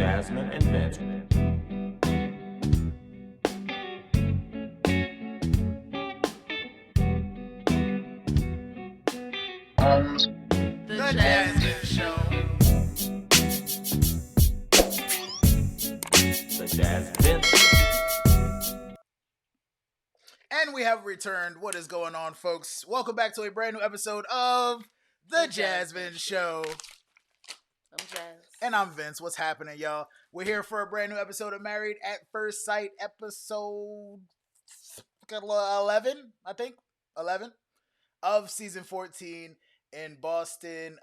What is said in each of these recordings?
Jasmyne and Vince. The JasVynce Show. The JasVynce. And we have returned. What is going on, folks? Welcome back to a brand new episode of The JasVynce Show. I'm Jazz. And I'm Vince. What's happening, y'all? We're here for a brand new episode of Married at First Sight, episode 11, I think. 11 of season 14 in Boston.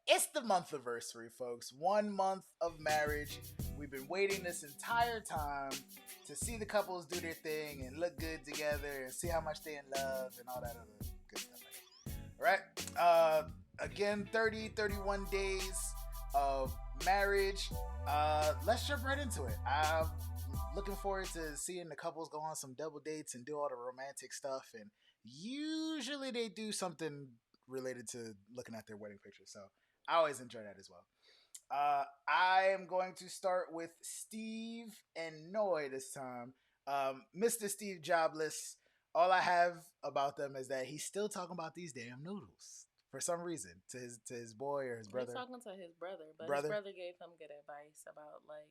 It's the month anniversary, folks. 1 month of marriage. We've been waiting this entire time to see the couples do their thing and look good together and see how much they in love and all that other good stuff. All right. Again, 31 days of marriage. Let's jump right into it. I'm looking forward to seeing the couples go on some double dates and do all the romantic stuff. And usually they do something related to looking at their wedding pictures. So I always enjoy that as well. I am going to start with Steve and Noy this time. Mr. Steve Jobless. All I have about them is that he's still talking about these damn noodles for some reason to his boy or his brother. He's talking to his brother, but his brother gave him good advice about, like,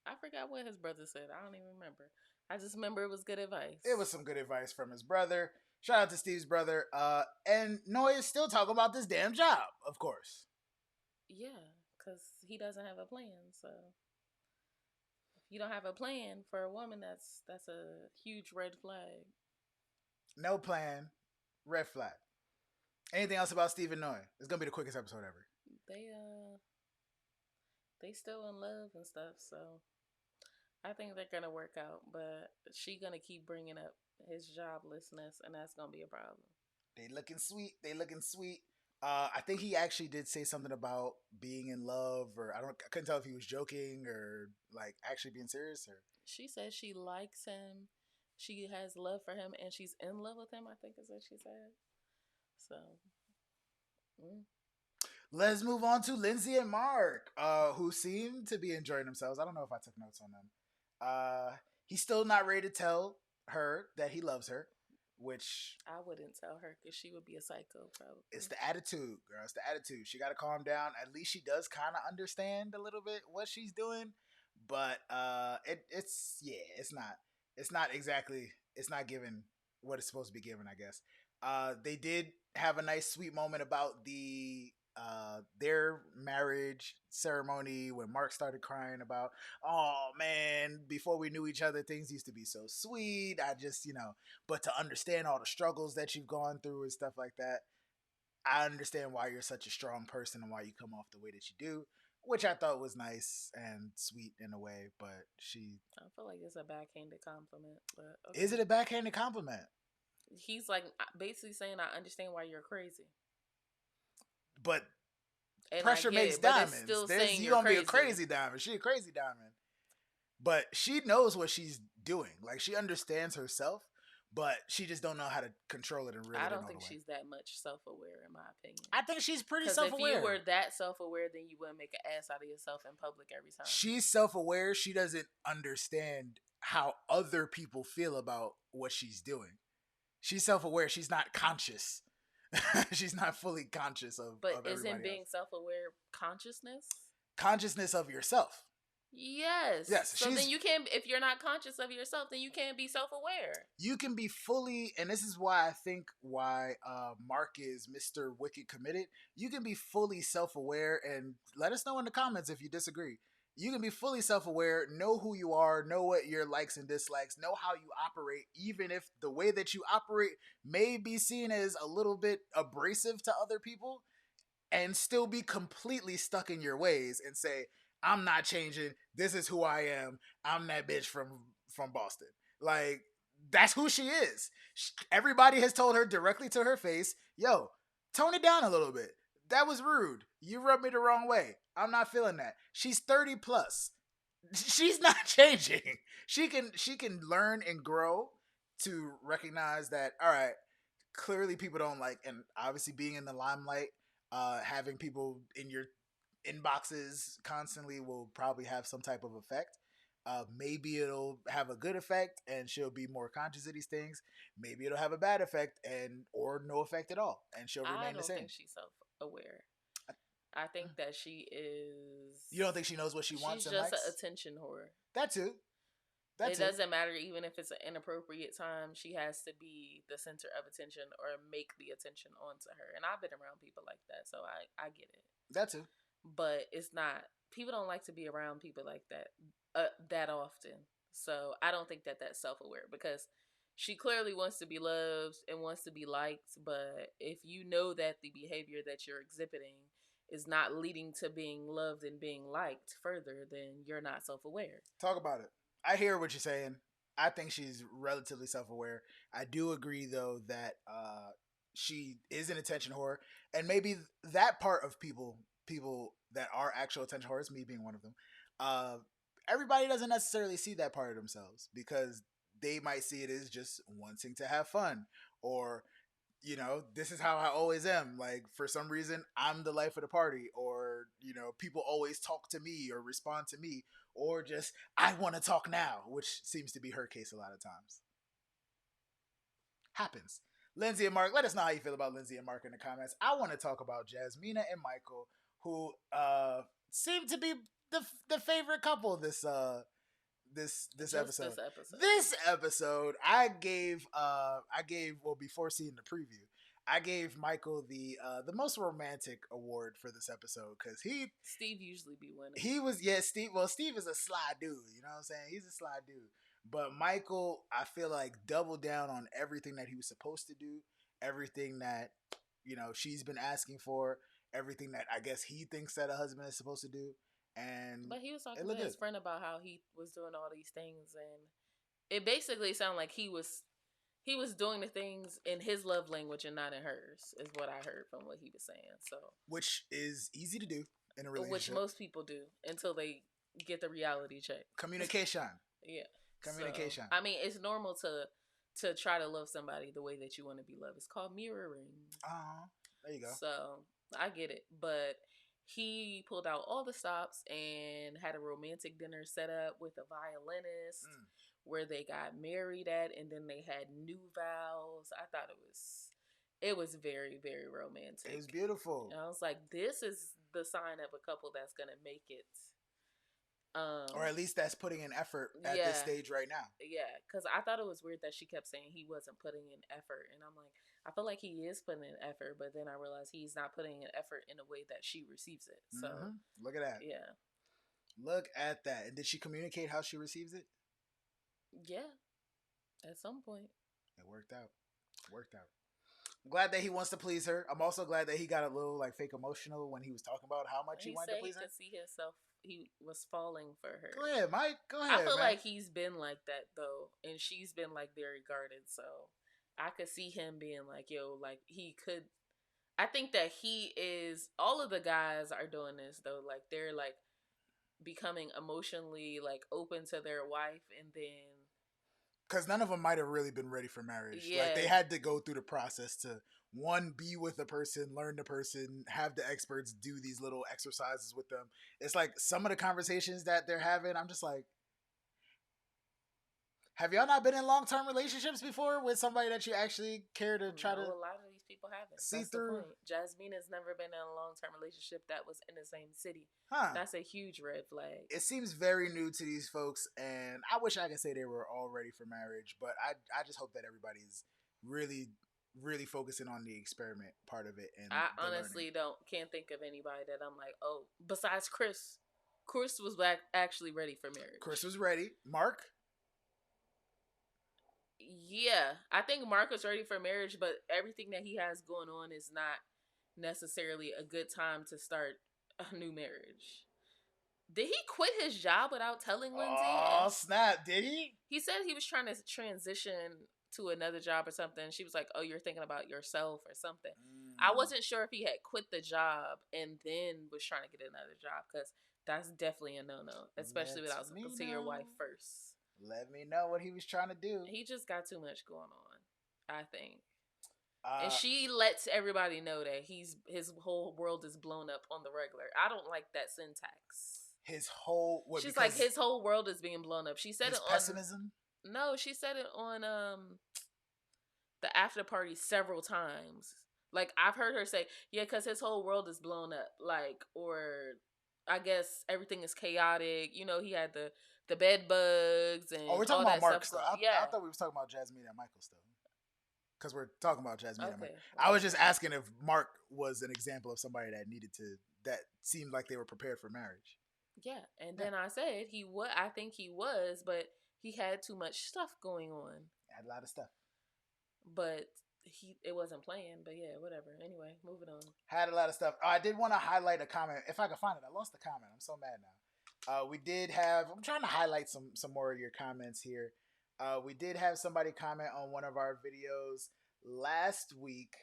I forgot what his brother said. I don't even remember. I just remember it was good advice. It was some good advice from his brother. Shout out to Steve's brother. And Noy is still talking about this damn job, of course. Yeah, because he doesn't have a plan. So if you don't have a plan for a woman, that's a huge red flag. No plan, red flag. Anything else about Steve and Noy? It's gonna be the quickest episode ever. They still in love and stuff, so I think they're gonna work out. But she gonna keep bringing up his joblessness, and that's gonna be a problem. They looking sweet. I think he actually did say something about being in love, or I couldn't tell if he was joking or like actually being serious. Or she said she likes him, she has love for him, and she's in love with him. I think is what she said. So, let's move on to Lindsay and Mark, who seem to be enjoying themselves. I don't know if I took notes on them. He's still not ready to tell her that he loves her, which I wouldn't tell her because she would be a psycho. Probably. It's the attitude, girl. It's the attitude. She got to calm down. At least she does kind of understand a little bit what she's doing, but it's not given what it's supposed to be given, I guess. They did have a nice sweet moment about their marriage ceremony when Mark started crying about, oh man, before we knew each other, things used to be so sweet. I just, but to understand all the struggles that you've gone through and stuff like that, I understand why you're such a strong person and why you come off the way that you do, which I thought was nice and sweet in a way. But I feel like it's a backhanded compliment. But okay. Is it a backhanded compliment? He's like basically saying, I understand why you're crazy. But and pressure makes diamonds. You gonna be a crazy diamond. She a crazy diamond. But she knows what she's doing. Like, she understands herself, but she just don't know how to control it and really. I don't think she's that much self-aware, in my opinion. I think she's pretty self-aware. If you were that self-aware, then you wouldn't make an ass out of yourself in public every time. She's self-aware. She doesn't understand how other people feel about what she's doing. She's self-aware. She's not conscious. She's not fully conscious of. But isn't being self-aware consciousness? Consciousness of yourself. Yes. So then you can't. If you're not conscious of yourself, then you can't be self-aware. You can be fully, and this is why I think Mark is Mr. Wicked Committed. You can be fully self-aware, and let us know in the comments if you disagree. You can be fully self-aware, know who you are, know what your likes and dislikes, know how you operate, even if the way that you operate may be seen as a little bit abrasive to other people, and still be completely stuck in your ways and say, I'm not changing. This is who I am. I'm that bitch from Boston. Like, that's who she is. Everybody has told her directly to her face, yo, tone it down a little bit. That was rude. You rubbed me the wrong way. I'm not feeling that. She's 30 plus. She's not changing. She can learn and grow to recognize that, all right, clearly people don't like, and obviously being in the limelight, having people in inboxes constantly will probably have some type of effect. Maybe it'll have a good effect and she'll be more conscious of these things. Maybe it'll have a bad effect and or no effect at all and she'll I remain the don't same. think she's self-aware. I think that she is. You don't think she knows what she wants She's and just an likes? attention whore. That too. That It too. doesn't matter even if it's an inappropriate time. She has to be the center of attention or make the attention onto her. And I've been around people like that, so I get it. That too. But it's not. People don't like to be around people like that that often. So I don't think that that's self-aware because she clearly wants to be loved and wants to be liked. But if you know that the behavior that you're exhibiting is not leading to being loved and being liked further, then you're not self-aware. Talk about it. I hear what you're saying. I think she's relatively self-aware. I do agree though that she is an attention whore, and maybe that part of people that are actual attention whores, me being one of them, uh, everybody doesn't necessarily see that part of themselves because they might see it as just wanting to have fun or this is how I always am. Like, for some reason, I'm the life of the party, or, people always talk to me or respond to me, or just, I want to talk now, which seems to be her case a lot of times. Happens. Lindsay and Mark, let us know how you feel about Lindsay and Mark in the comments. I want to talk about Jasmina and Michael, who seem to be the favorite couple this episode. This episode, I gave before seeing the preview, I gave Michael the most romantic award for this episode because Steve usually be winning. He was Steve. Well, Steve is a sly dude. You know what I'm saying? He's a sly dude. But Michael, I feel like doubled down on everything that he was supposed to do, everything that she's been asking for, everything that I guess he thinks that a husband is supposed to do. But he was talking to his friend about how he was doing all these things, and it basically sounded like he was doing the things in his love language and not in hers, is what I heard from what he was saying. So, which is easy to do in a relationship, which most people do until they get the reality check. Communication. Yeah, communication. So, I mean, it's normal to try to love somebody the way that you want to be loved. It's called mirroring. There you go. So I get it, but he pulled out all the stops and had a romantic dinner set up with a violinist where they got married at, and then they had new vows. I thought it was very, very romantic. It was beautiful. And I was like, this is the sign of a couple that's going to make it. Or at least that's putting in effort at this stage right now. Yeah, because I thought it was weird that she kept saying he wasn't putting in effort. And I'm like, I feel like he is putting in effort, but then I realized he's not putting in effort in a way that she receives it. So look at that. Yeah. Look at that. And did she communicate how she receives it? Yeah. At some point. It worked out. I'm glad that he wants to please her. I'm also glad that he got a little fake emotional when he was talking about how much he wanted to please her. He could see himself. He was falling for her. Go ahead, Mike. Go ahead. I feel like he's been like that though, and she's been very guarded. So I could see him being like, "Yo, he could." I think that he is. All of the guys are doing this though. They're becoming emotionally open to their wife, and then because none of them might have really been ready for marriage. Yeah. They had to go through the process to be with the person, learn the person, have the experts do these little exercises with them. It's some of the conversations that they're having, I'm just like, have y'all not been in long-term relationships before with somebody that you actually care to try to? A lot of these people haven't. See That's through. The point. Jasmine has never been in a long-term relationship that was in the same city. That's a huge red flag. It seems very new to these folks, and I wish I could say they were all ready for marriage, but I just hope that everybody's really, really focusing on the experiment part of it. And I honestly can't think of anybody that I'm like, oh, besides Chris. Chris was actually ready for marriage. Chris was ready. Mark? Yeah, I think Mark was ready for marriage, but everything that he has going on is not necessarily a good time to start a new marriage. Did he quit his job without telling Lindsay? Oh, snap. Did he? He said he was trying to transition to another job or something. She was like, oh, you're thinking about yourself or something. I wasn't sure if he had quit the job and then was trying to get another job, because that's definitely a no-no, especially without talking to your wife first. Let me know what he was trying to do. He just got too much going on, I think. And she lets everybody know that his whole world is blown up on the regular. I don't like that syntax. His whole she's like his whole world is being blown up. She said it on pessimism. No, she said it on the after party several times. Like I've heard her say, yeah, because his whole world is blown up. Like, or I guess everything is chaotic. You know, he had the bed bugs and we're talking all about that Mark stuff. still. I thought we was talking about Jasmina and Michael still. Because we're talking about Jasmine and Mike. I was just asking if Mark was an example of somebody that seemed like they were prepared for marriage. Yeah, and then I said I think he was, but he had too much stuff going on. Had a lot of stuff. But it wasn't playing, but yeah, whatever. Anyway, moving on. Had a lot of stuff. I did want to highlight a comment. If I can find it. I lost the comment. I'm so mad now. We did have, I'm trying to highlight some more of your comments here. We did have somebody comment on one of our videos last week.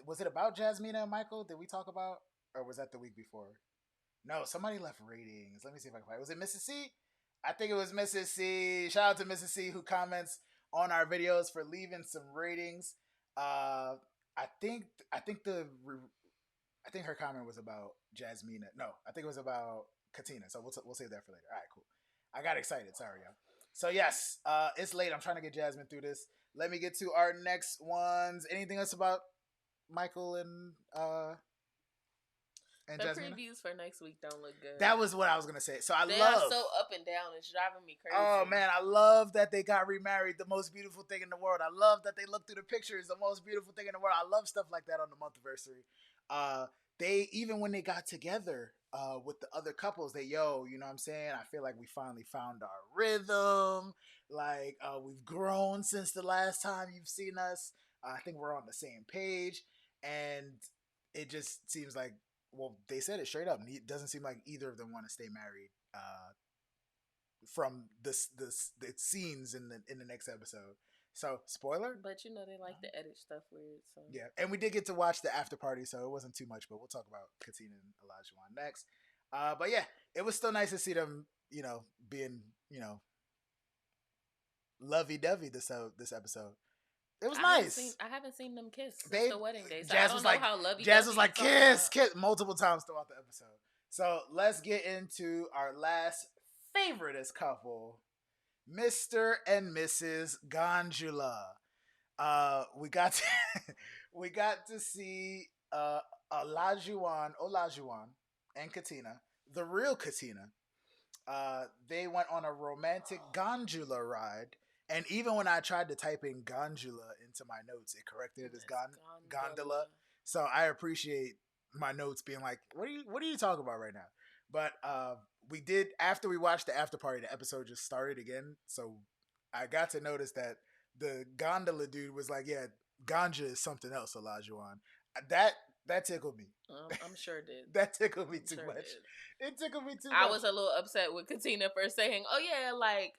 Was it about Jasmina and Michael? Did we talk about, or was that the week before? No, somebody left ratings. Let me see if I can find it. Was it Mrs. C? I think it was Mrs. C. Shout out to Mrs. C who comments on our videos for leaving some ratings. I think her comment was about Jasmina. No, I think it was about Katina. So we'll save that for later. All right, cool. I got excited. Sorry, y'all. So yes, it's late. I'm trying to get Jasmine through this. Let me get to our next ones. Anything else about Michael and the Jasmine? previews for next week don't look good. That was what I was gonna say. So they are so up and down. It's driving me crazy. Oh man, I love that they got remarried. The most beautiful thing in the world. I love that they looked through the pictures. The most beautiful thing in the world. I love stuff like that on the month-versary. They even when they got together with the other couples, you know what I'm saying? I feel like we finally found our rhythm. Like we've grown since the last time you've seen us. I think we're on the same page, and it just seems like, well, they said it straight up. It doesn't seem like either of them want to stay married. From the scenes in the next episode. So, spoiler. But you know they like to edit stuff weird. So yeah, and we did get to watch the after party, so it wasn't too much. But we'll talk about Katina and Olajuwon next. But yeah, it was still nice to see them, being, lovey-dovey this episode. It was nice. I haven't seen them kiss since the wedding day. So Jazz was like, kiss multiple times throughout the episode. So let's get into our last favoriteest couple, Mr. and Mrs. Gondula. We got to see Olajuwon and Katina, the real Katina. They went on a romantic gondola ride. And even when I tried to type in gondola into my notes, it corrected it as gondola. So I appreciate my notes being like, what are you talking about right now? But we did, after we watched the after party, the episode just started again. So I got to notice that the gondola dude was like, yeah, ganja is something else, Olajuwon. That tickled me. I'm sure it did. That tickled me too much. It tickled me too much. I was a little upset with Katina for saying, oh yeah, like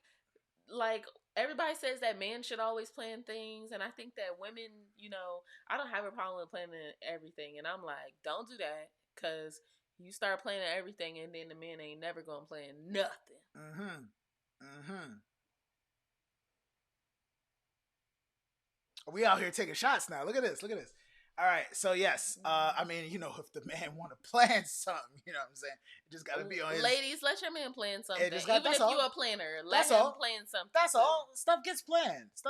everybody says that men should always plan things, and I think that women, I don't have a problem with planning everything, and I'm like, don't do that, because you start planning everything, and then the men ain't never gonna plan nothing. We out here taking shots now. Look at this. All right, so yes, I mean, if the man want to plan something, you know what I'm saying, it just got to be on his... Ladies, let your man plan something. Even if you're a planner, let him plan something. That's all. Stuff gets planned. That's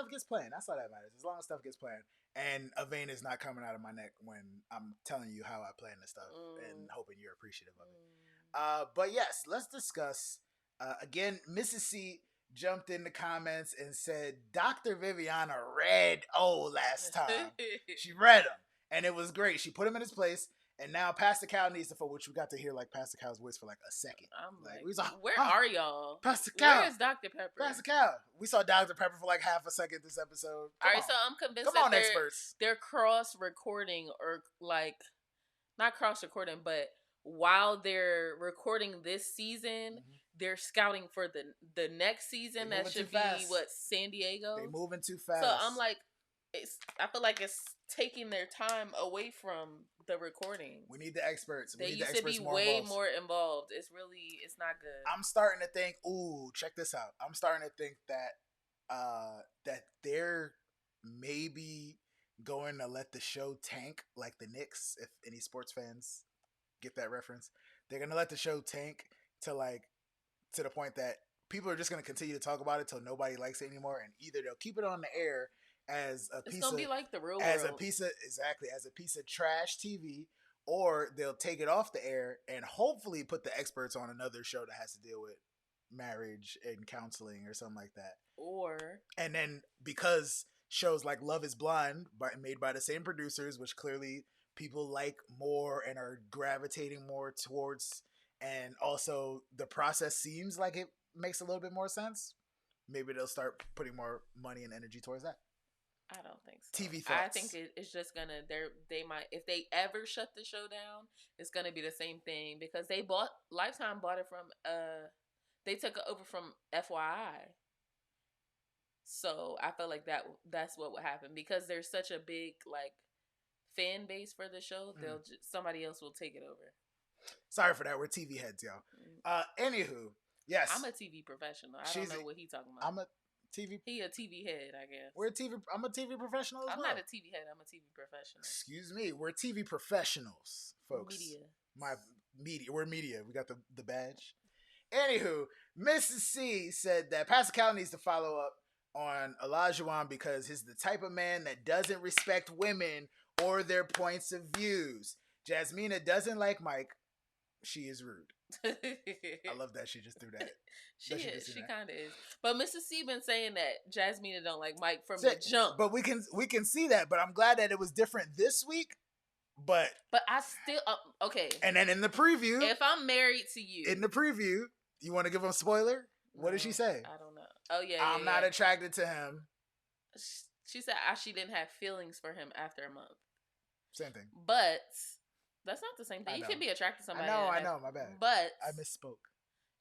all that matters. As long as stuff gets planned. And a vein is not coming out of my neck when I'm telling you how I plan this stuff and hoping you're appreciative of it. But yes, let's discuss. Again, Mrs. C jumped in the comments and said, Dr. Viviana Red last time. She read him. And it was great. She put him in his place. And now Pastor Cal needs to, for which we got to hear like Pastor Cal's voice for like a second. I'm like, where are y'all? Pastor Cal. Where is Dr. Pepper? Pastor Cal. We saw Dr. Pepper for like half a second this episode. All right, so I'm convinced they're cross-recording, or like, not cross-recording, but while they're recording this season, they're scouting for the next season that should be, San Diego? They're moving too fast. So I'm like, I feel like it's taking their time away from the recording. We need the experts. They used to be way more involved. It's not good. I'm starting to think, check this out. I'm starting to think that that they're maybe going to let the show tank like the Knicks. If any sports fans get that reference, they're gonna let the show tank to like to the point that people are just gonna continue to talk about it till nobody likes it anymore, and either they'll keep it on the air as a It's piece gonna of be like the real as a world. piece of exactly as a piece of trash TV, or they'll take it off the air and hopefully put the experts on another show that has to deal with marriage and counseling or something like that. Or And then because shows like Love Is Blind, made by the same producers, which clearly people like more and are gravitating more towards, and also the process seems like it makes a little bit more sense. Maybe they'll start putting more money and energy towards that. I don't think so. TV I thoughts. think it's just gonna they might, if they ever shut the show down, it's gonna be the same thing because Lifetime bought it from they took it over from FYI. So I feel like that's what would happen because there's such a big like fan base for the show. Somebody else will take it over. Sorry for that. We're TV heads, y'all. Anywho, yes, I'm a TV professional. I don't know what he's talking about. I'm a TV. He a TV head, I guess. I'm a TV professional as well. I'm not a TV head. I'm a TV professional. Excuse me. We're TV professionals, folks. Media. We're media. We got the badge. Anywho, Mrs. C said that Pastor Cal needs to follow up on Olajuwon because he's the type of man that doesn't respect women or their points of views. Jasmina doesn't like Mike. She is rude. I love that she just threw that. She kind of is. But Mrs. C been saying that Jasmina don't like Mike from the jump. But we can see that. But I'm glad that it was different this week. But I still okay. And then in the preview, if I'm married to you, in the preview, you want to give them a spoiler? What did she say? I don't know. Oh yeah, I'm not attracted to him. She said she didn't have feelings for him after a month. Same thing. But that's not the same thing. You can be attracted to somebody. I know. My bad. But I misspoke.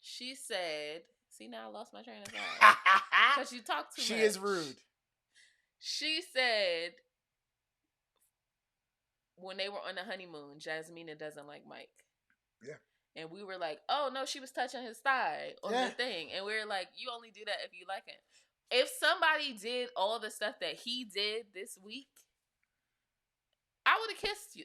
She said, "See, now I lost my train of thought because you talk too much." She is rude. She said when they were on the honeymoon, Jasmina doesn't like Mike. Yeah. And we were like, oh, no, she was touching his thigh on the thing. And we were like, you only do that if you like him. If somebody did all the stuff that he did this week, I would have kissed you.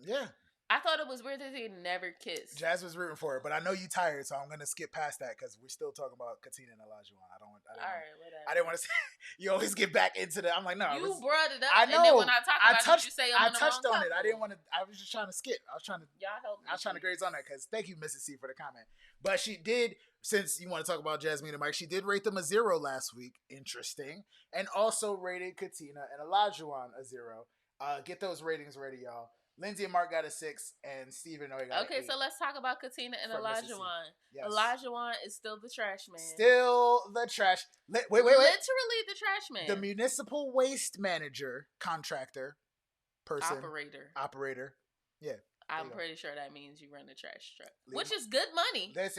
Yeah. I thought it was weird that they never kissed. Jazz was rooting for it, but I know you tired, so I'm gonna skip past that because we're still talking about Katina and Olajuwon. I didn't want to say. You always get back into the. I'm like, no. You brought it up. I know. And then when I talked about it, you say I touched on it. I didn't want to. I was just trying to skip. Y'all help me. I was trying to graze on that because thank you, Mrs. C, for the comment. But she did, since you want to talk about Jasmine and Mike, she did rate them a 0 last week. Interesting, and also rated Katina and Olajuwon a 0. Get those ratings ready, y'all. Lindsay and Mark got a 6, and Steven got an 8. So let's talk about Katina and Olajuwon. Yes. Olajuwon is still the trash man. Still the trash. Wait. Literally the trash man. The municipal waste manager, contractor, person, operator. Yeah. I'm pretty sure that means you run a trash truck, which is good money. That's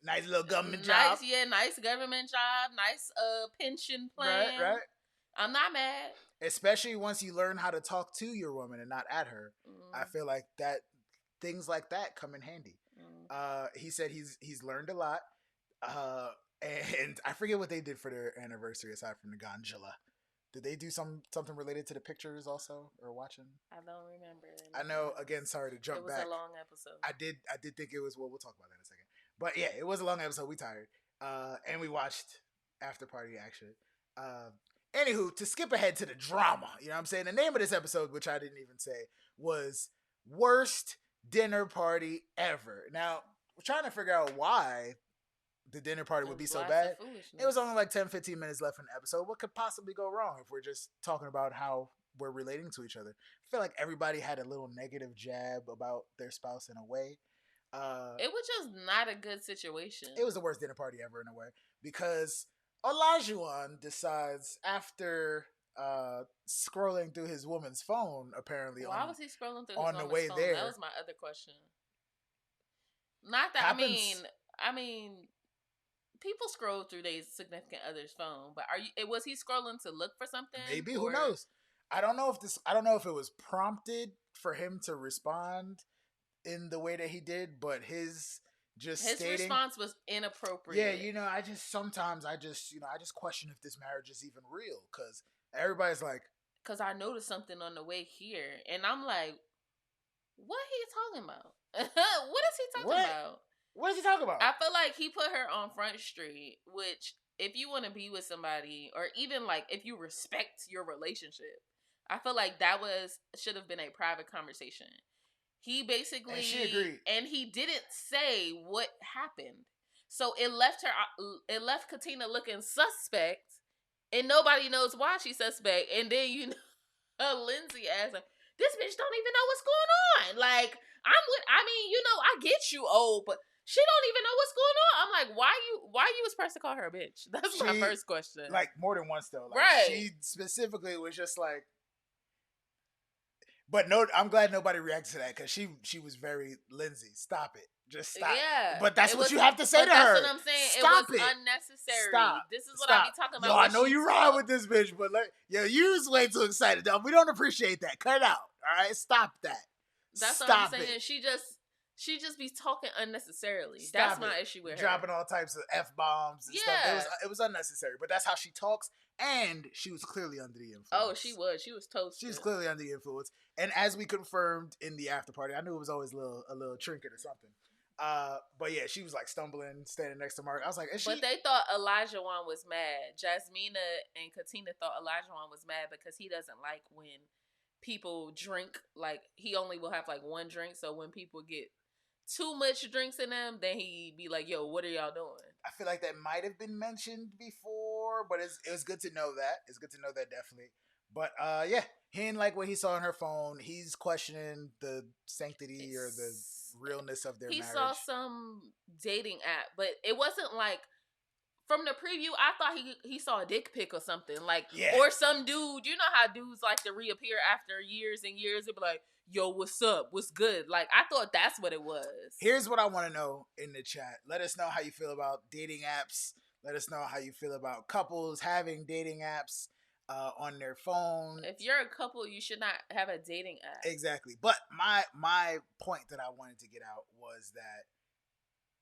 nice little government job. Nice government job, nice pension plan. Right. I'm not mad. Especially once you learn how to talk to your woman and not at her. I feel like that things like that come in handy. He said he's learned a lot. And I forget what they did for their anniversary aside from the Gondula. Did they do something related to the pictures also or watching? I don't remember. I know. Again, sorry to jump back. It was a long episode. I did think it was. Well, we'll talk about that in a second. But yeah, it was a long episode. We tired. And we watched after party action. Anywho, to skip ahead to the drama, you know what I'm saying? The name of this episode, which I didn't even say, was Worst Dinner Party Ever. Now, we're trying to figure out why the dinner party would be so bad. It was only like 10-15 minutes left in the episode. What could possibly go wrong if we're just talking about how we're relating to each other? I feel like everybody had a little negative jab about their spouse in a way. It was just not a good situation. It was the worst dinner party ever in a way because Olajuwon decides after scrolling through his woman's phone, apparently. Why was he scrolling through on his the way phone? there? That was my other question. Not that Happens. I mean, people scroll through their significant other's phone, but was he scrolling to look for something? Maybe, who knows? I don't know if it was prompted for him to respond in the way that he did, but his response was inappropriate. Yeah, I just question if this marriage is even real because everybody's like, because I noticed something on the way here. And I'm like, what he talking about? What is he talking about? What is he talking about? I feel like he put her on Front Street, which if you want to be with somebody, or even like if you respect your relationship, I feel like that should have been a private conversation. He basically, and she agreed, and he didn't say what happened, so it left Katina looking suspect, and nobody knows why she's suspect. And then Lindsay asked him, "This bitch don't even know what's going on." Like I get you old, but she don't even know what's going on. I'm like, why you was supposed to call her a bitch? That's my first question. Like more than once though. Like, right. She specifically was just like, but no, I'm glad nobody reacted to that because she was very Lindsay. Stop it. Just stop. Yeah. But that's what you have to say to her. That's what I'm saying. Stop it was unnecessary. Stop. This is what I be talking about. Yo, I know you ride with this bitch, but you was way too excited. We don't appreciate that. Cut it out. All right? Stop that. That's Stop what I'm saying. It. She just be talking unnecessarily. Stop that's my issue with her. Dropping all types of F-bombs and stuff. It was unnecessary. But that's how she talks. And she was clearly under the influence. Oh, she was. She was toasted. She was clearly under the influence. And as we confirmed in the after party, I knew it was always a little trinket or something. But yeah, she was like stumbling, standing next to Mark. I was like, But they thought Elijah Wan was mad. Jasmina and Katina thought Elijah Wan was mad because he doesn't like when people drink. Like, he only will have like one drink. So when people get too much drinks in them, then he be like, yo, what are y'all doing? I feel like that might have been mentioned before, but it was good to know that. It's good to know that, definitely. But yeah, he didn't like what he saw on her phone. He's questioning the sanctity or the realness of their marriage. He saw some dating app, but it wasn't like, from the preview, I thought he saw a dick pic or something. Like, or some dude. You know how dudes like to reappear after years and years? They'd be like, yo, what's up? What's good? Like, I thought that's what it was. Here's what I want to know in the chat. Let us know how you feel about dating apps. Let us know how you feel about couples having dating apps on their phone. If you're a couple, you should not have a dating app. Exactly. But my point that I wanted to get out was that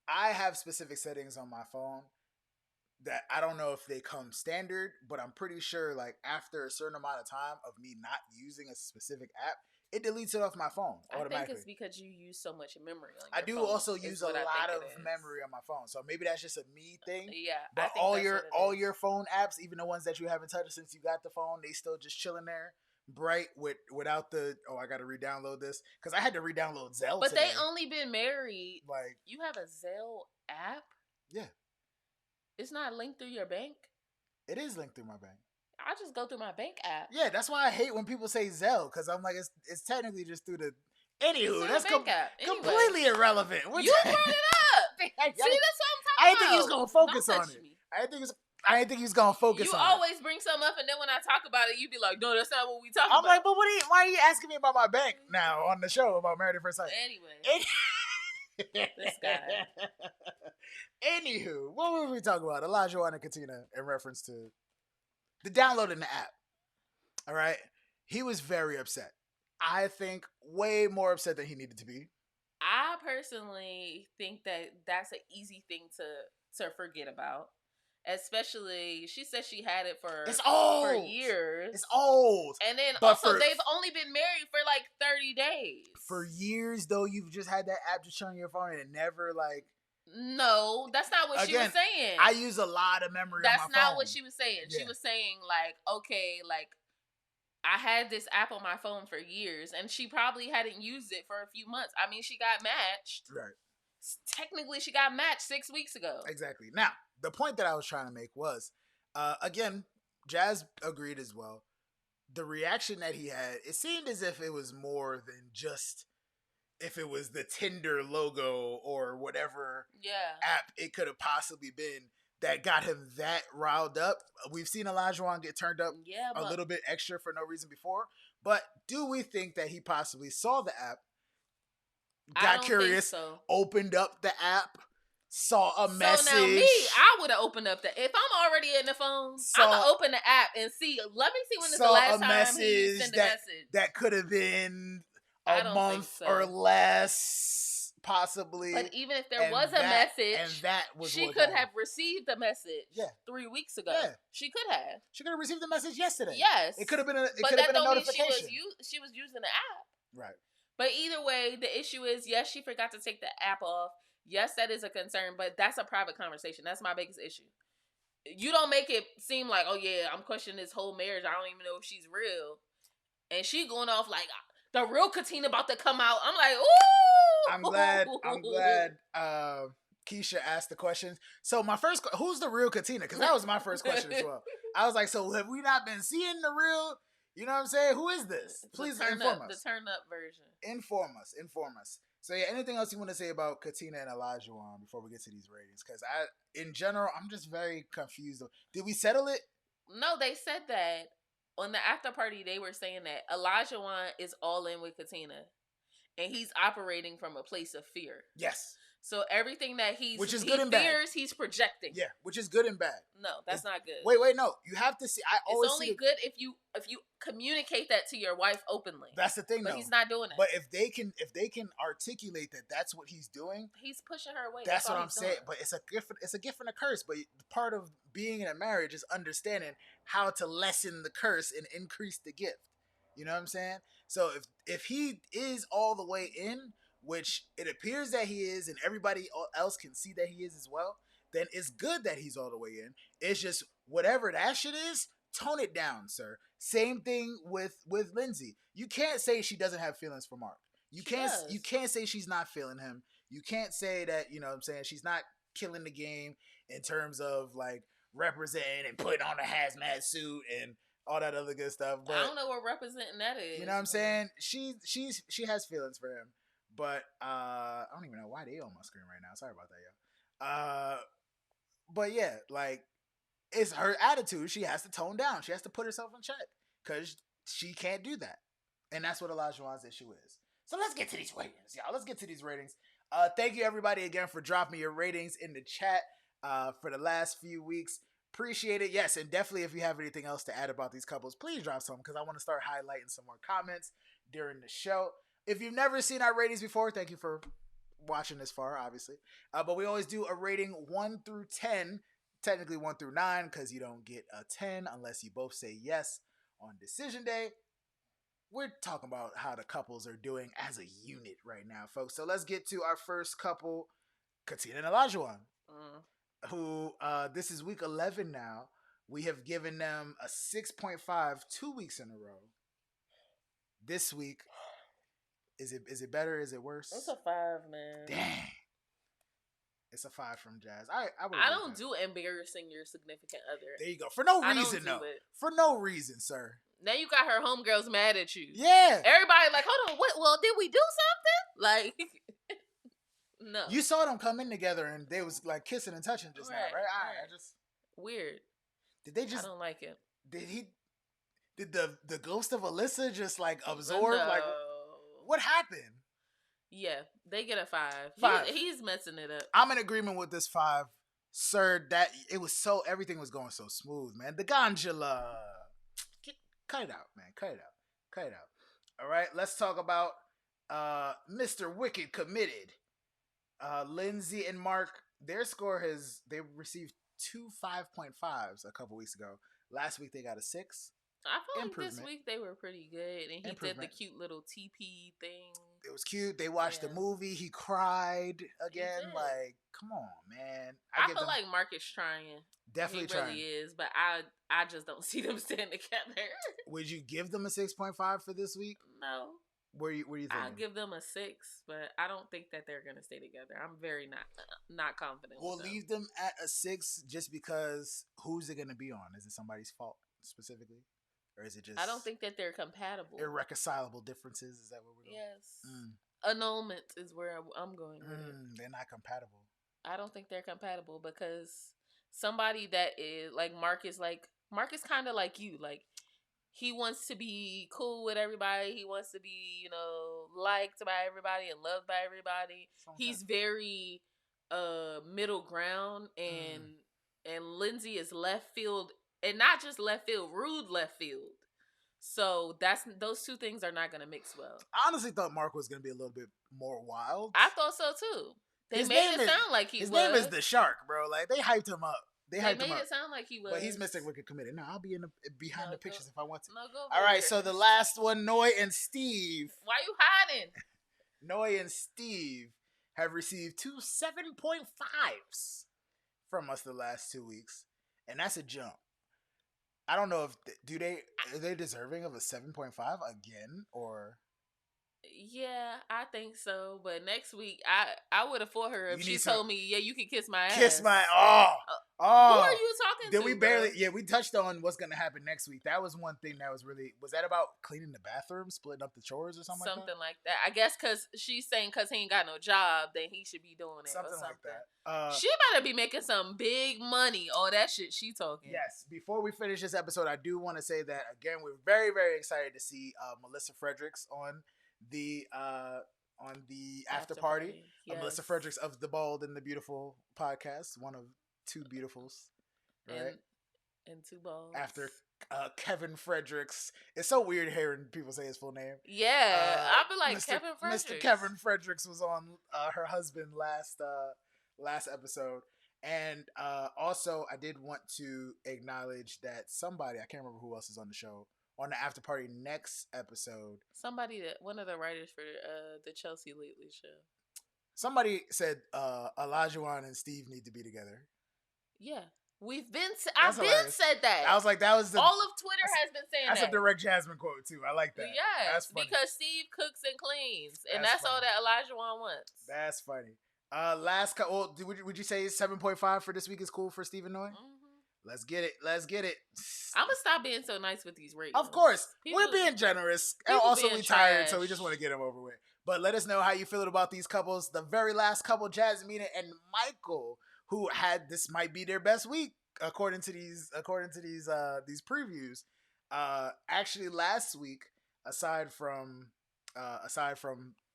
I have specific settings on my phone that I don't know if they come standard, but I'm pretty sure like after a certain amount of time of me not using a specific app, it deletes it off my phone automatically. I think it's because you use so much memory on your I do phone, also use a lot of memory on my phone. So maybe that's just a me thing. Yeah. But all your phone apps, even the ones that you haven't touched since you got the phone, they still just chilling there. Bright without the I gotta re-download this. Because I had to re-download Zelle But today. they only been married. Like, you have a Zelle app? Yeah. It's not linked through your bank? It is linked through my bank. I just go through my bank app. Yeah, that's why I hate when people say Zelle, because I'm like, it's technically just through the. Anywho, that's completely irrelevant. You brought it up. See, that's what I'm talking about. I didn't think he was gonna focus on it. I didn't think he was gonna focus on it. You always bring something up, and then when I talk about it, you be like, "No, that's not what we talking about." I'm like, but why are you asking me about my bank now on the show about Married at First Sight? Anyway. This guy. Anywho, what were we talking about? Elijah and Katina in reference to the downloading the app. All right. He was very upset. I think way more upset than he needed to be. I personally think that that's an easy thing to forget about. Especially, she said she had it for years. It's old. And then they've only been married for like 30 days. For years, though, you've just had that app just on your phone and it never like. No, that's not what she was saying. I use a lot of memory on my phone. That's not what she was saying. Yeah. She was saying like, okay, like I had this app on my phone for years and she probably hadn't used it for a few months. I mean, she got matched. Right. Technically, she got matched 6 weeks ago. Exactly. Now, the point that I was trying to make was, again, Jazz agreed as well. The reaction that he had, it seemed as if it was more than just if it was the Tinder logo or whatever app it could have possibly been that got him that riled up. We've seen Elijah Wan get turned up a little bit extra for no reason before. But do we think that he possibly saw the app, got curious, opened up the app, saw a message? So now me, I would have opened up if I'm already in the phone, I'm going to open the app and see. Let me see when this is the last time he sent a message. That could have been a month or less possibly. But even if there was a message, and that was she could have received the message 3 weeks ago. Yeah. She could have. She could have received the message yesterday. Yes. It could have been a She notification. was using the app. Right. But either way, the issue is, yes, she forgot to take the app off. Yes, that is a concern, but that's a private conversation. That's my biggest issue. You don't make it seem like, oh yeah, I'm questioning this whole marriage. I don't even know if she's real. And she going off like, the real Katina about to come out. I'm like, ooh. I'm glad Keisha asked the questions. So my first, who's the real Katina? Because that was my first question as well. I was like, so have we not been seeing the real, you know what I'm saying? Who is this? Please inform us. The turn up version. Inform us. So yeah, anything else you want to say about Katina and Olajuwon before we get to these ratings? Because in general, I'm just very confused. Did we settle it? No, they said that. On the after party, they were saying that Olajuwon is all in with Katina, and he's operating from a place of fear. Yes. So everything that which is good and bad. He's projecting. Yeah, which is good and bad. No, that's not good. Wait, no. You have to see. It's only good if you communicate that to your wife openly. That's the thing, but though. He's not doing it. But if they can articulate that that's what he's doing, he's pushing her away. That's what I'm saying. But it's a gift and a curse. But part of being in a marriage is understanding how to lessen the curse and increase the gift. You know what I'm saying? So if he is all the way in, which it appears that he is, and everybody else can see that he is as well, then it's good that he's all the way in. It's just whatever that shit is, tone it down, sir. Same thing with Lindsay. You can't say she doesn't have feelings for Mark. You can't say she's not feeling him. You can't say that, you know what I'm saying, she's not killing the game in terms of like representing and putting on a hazmat suit and all that other good stuff. But I don't know what representing that is. You know what I'm saying? She has feelings for him. But I don't even know why they on my screen right now. Sorry about that, yo. But yeah, like, it's her attitude. She has to tone down. She has to put herself in check because she can't do that, and that's what Olajuwon's issue is. So let's get to these ratings, y'all. Let's get to these ratings. Thank you everybody again for dropping your ratings in the chat for the last few weeks. Appreciate it. Yes, and definitely if you have anything else to add about these couples, please drop some because I want to start highlighting some more comments during the show. If you've never seen our ratings before, thank you for watching this far, obviously. But we always do a rating 1 through 10, technically 1 through 9, because you don't get a 10 unless you both say yes on decision day. We're talking about how the couples are doing as a unit right now, folks. So let's get to our first couple, Katina and Olajuwon, who this is week 11 now. We have given them a 6.5 2 weeks in a row. This week, is it better? Is it worse? It's a 5, man. Dang. It's a 5 from Jazz. I don't do embarrassing your significant other. There you go. For no reason, though. For no reason, sir. Now you got her homegirls mad at you. Yeah. Everybody like, hold on, what? Well, did we do something? Like, no. You saw them come in together and they was like kissing and touching just now, right? I just weird. Did they just? I don't like it. Did the ghost of Alyssa just like absorb? No. Like, what happened? Yeah, they get a 5. 5. He's messing it up. I'm in agreement with this 5, sir. That it was everything was going so smooth, man. The Gondula. Cut it out, man. Cut it out. All right, let's talk about Mr. Wicked Committed. Lindsay and Mark, their score they received 2 5.5s a couple weeks ago. Last week they got a 6. I feel like this week they were pretty good, and he did the cute little TP thing. It was cute. They watched the movie. He cried again. Like, come on, man. I feel like Mark is trying. Definitely trying. He really is, but I just don't see them staying together. Would you give them a 6.5 for this week? No. Where you thinking? I'll give them a 6, but I don't think that they're gonna stay together. I'm very not confident. We'll leave them at a 6 just because who's it gonna be on? Is it somebody's fault specifically? Or is it just... I don't think that they're compatible. Irreconcilable differences? Is that what we're going? Yes. Annulment is where I'm going with it. They're not compatible. I don't think they're compatible because somebody that is... Like, Mark is kind of like you. Like, he wants to be cool with everybody. He wants to be, liked by everybody and loved by everybody. He's very middle ground. And Lindsay is left field... And not just left field, rude left field. So those two things are not going to mix well. I honestly thought Mark was going to be a little bit more wild. I thought so too. They made it sound like he was. His name is the Shark, bro. Like they hyped him up. They made it sound like he was. But he's Mr. Wicked committed. No, I'll be behind the pictures if I want to. No, go. All right, so the last one, Noi and Steve. Why you hiding? Noi and Steve have received 2 7.5s from us the last 2 weeks, and that's a jump. I don't know if are they deserving of a 7.5 again or. Yeah, I think so. But next week, I would have fought her if she told me, "Yeah, you can kiss my ass." Kiss my Who are you talking to? Then we barely. Yeah, we touched on what's gonna happen next week. That was one thing that was really. Was that about cleaning the bathroom, splitting up the chores, or something? Something like that. I guess because she's saying because he ain't got no job, then he should be doing it. Something like that. She better be making some big money. All that shit she talking. Yes. Before we finish this episode, I do want to say that again. We're very, very excited to see Melissa Fredericks on the after party. Yes. Melissa Fredericks of the Bold and the Beautiful podcast, one of 2 beautifuls, right? And 2 balls. After Kevin Fredericks, it's so weird hearing people say his full name. Yeah, I'll be like Kevin Fredericks. Mr. Kevin Fredericks was on her husband last episode, and also I did want to acknowledge that somebody, I can't remember who else is on the show, on the after party next episode. One of the writers for the Chelsea Lately show. Somebody said Olajuwon and Steve need to be together. Yeah. I've been said that. I was like, that was all of Twitter has been saying that. That's a direct Jasmine quote too. I like that. Yes, because Steve cooks and cleans, and that's all that Olajuwon wants. That's funny. Would you say 7.5 for this week is cool for Steve and Noi? Mm-hmm. Let's get it. I'm gonna stop being so nice with these ratings. Of course, we're being generous, and also we're tired, so we just want to get them over with. But let us know how you feel about these couples. The very last couple, Jasmina and Michael, who had this might be their best week according to these previews. Actually, last week, aside from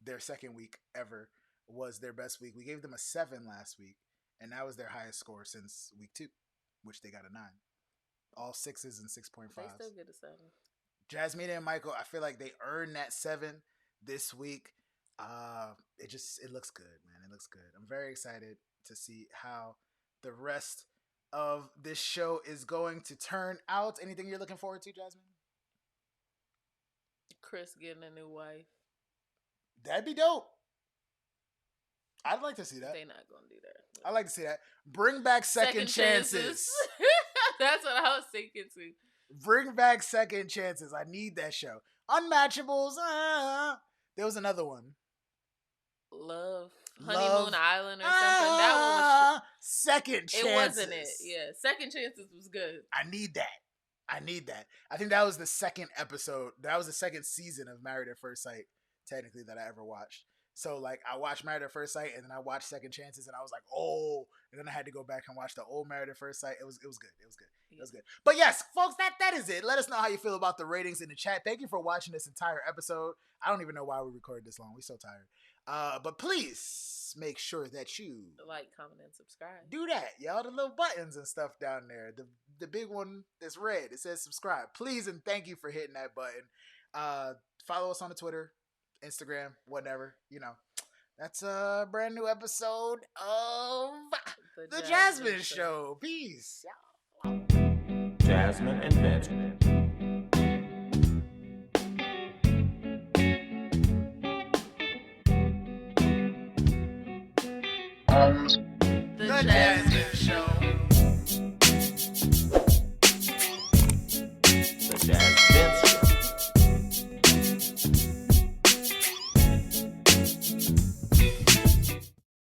their second week ever, was their best week. We gave them a 7 last week, and that was their highest score since week 2, which they got a 9. All 6s and 6.5s. They still get a 7. Jasmina and Michael, I feel like they earned that 7 this week. It looks good, man. It looks good. I'm very excited to see how the rest of this show is going to turn out. Anything you're looking forward to, Jasmine? Chris getting a new wife. That'd be dope. I'd like to see that. They're not gonna do that. I'd like to see that. Bring back second chances. That's what I was thinking too. Bring back second chances. I need that show. Unmatchables. There was another one. Honeymoon Island or something. That one was Second Chances. It wasn't it. Yeah. Second Chances was good. I need that. I think that was the second episode. That was the second season of Married at First Sight, technically, that I ever watched. So, like, I watched Married at First Sight, and then I watched Second Chances, and I was like, oh. And then I had to go back and watch the old Married at First Sight. It was good. It was good. But yes, folks, that is it. Let us know how you feel about the ratings in the chat. Thank you for watching this entire episode. I don't even know why we recorded this long. We're so tired. But please make sure that you like, comment, and subscribe. Do that, y'all. The little buttons and stuff down there. The big one that's red. It says subscribe. Please and thank you for hitting that button. Follow us on the Twitter, Instagram, whatever. You know. That's a brand new episode of the Jasmine Show. Peace. Jasmyne and Vince. The Jasmine Show.